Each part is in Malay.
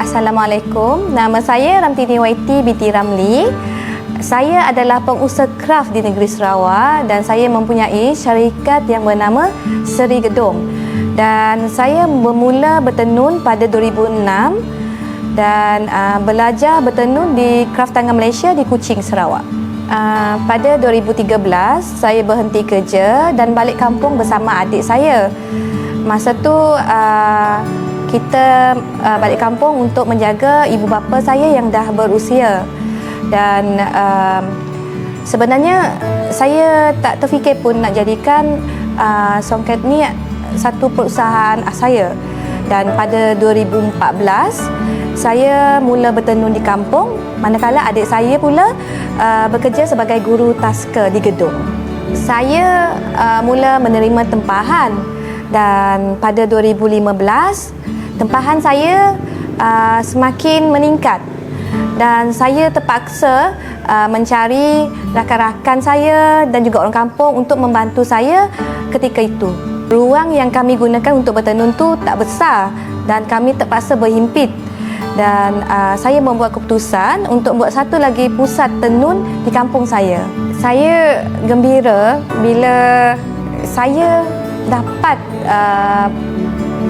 Assalamualaikum, nama saya Ramtini Waiti binti Ramli. Saya adalah pengusaha kraft di negeri Sarawak dan saya mempunyai syarikat yang bernama Seri Gedong. Dan saya bermula bertenun pada 2006 dan belajar bertenun di Kraft Tangan Malaysia di Kuching, Sarawak. Pada 2013, saya berhenti kerja dan balik kampung bersama adik saya. Masa tu kita balik kampung untuk menjaga ibu bapa saya yang dah berusia. Dan sebenarnya saya tak terfikir pun nak jadikan Songket ni satu perusahaan saya. Dan pada 2014 saya mula bertenun di kampung, manakala adik saya pula bekerja sebagai guru taska di Gedong. Saya mula menerima tempahan dan pada 2015 tempahan saya semakin meningkat dan saya terpaksa mencari rakan-rakan saya dan juga orang kampung untuk membantu saya ketika itu. Ruang yang kami gunakan untuk bertenun tu tak besar dan kami terpaksa berhimpit. Dan saya membuat keputusan untuk buat satu lagi pusat tenun di kampung saya. Saya gembira bila saya dapat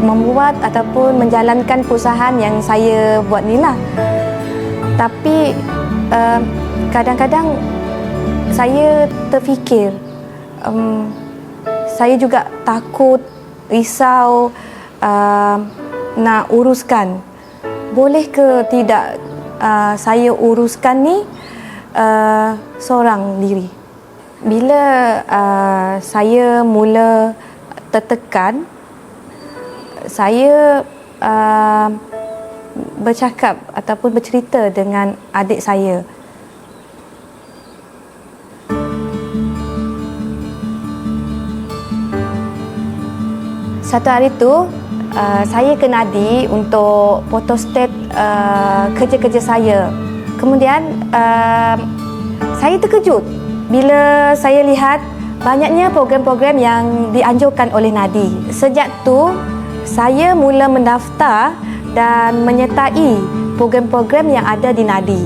membuat ataupun menjalankan perusahaan yang saya buat ni lah. Tapi kadang-kadang saya terfikir, saya juga takut, risau nak uruskan. Boleh ke tidak saya uruskan ni seorang diri? Bila saya mula tertekan, saya bercakap ataupun bercerita dengan adik saya. Satu hari tu saya ke Nadi untuk photostat kerja-kerja saya. Kemudian saya terkejut bila saya lihat banyaknya program-program yang dianjurkan oleh Nadi. Sejak tu saya mula mendaftar dan menyertai program-program yang ada di Nadi.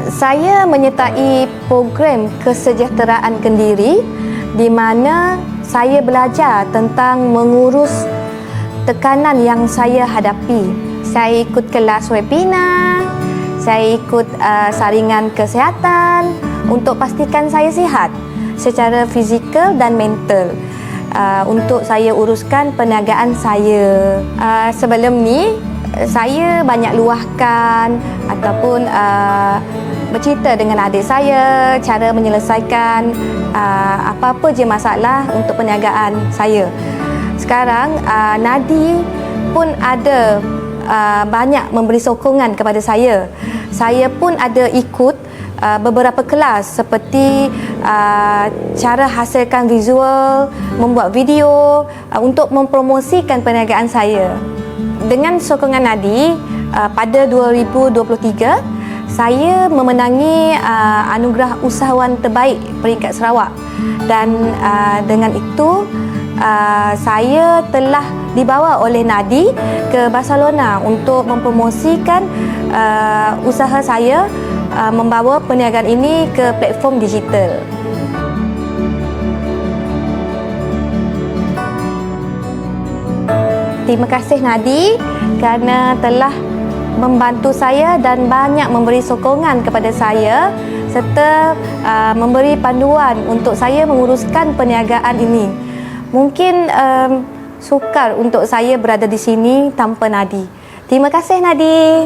Saya menyertai program kesejahteraan kendiri di mana saya belajar tentang mengurus tekanan yang saya hadapi. Saya ikut kelas webinar, saya ikut saringan kesihatan untuk pastikan saya sihat secara fizikal dan mental. Untuk saya uruskan perniagaan saya. Sebelum ni, saya banyak luahkan ataupun bercerita dengan adik saya cara menyelesaikan apa-apa je masalah untuk perniagaan saya. Sekarang Nadi pun ada banyak memberi sokongan kepada saya. Saya pun ada ikut beberapa kelas seperti cara hasilkan visual, membuat video untuk mempromosikan perniagaan saya. Dengan sokongan Nadi, pada 2023 saya memenangi anugerah usahawan terbaik peringkat Sarawak dan dengan itu saya telah dibawa oleh Nadi ke Barcelona untuk mempromosikan usaha saya, membawa perniagaan ini ke platform digital. Terima kasih Nadi kerana telah membantu saya dan banyak memberi sokongan kepada saya serta memberi panduan untuk saya menguruskan perniagaan ini. Mungkin sukar untuk saya berada di sini tanpa Nadi. Terima kasih Nadi.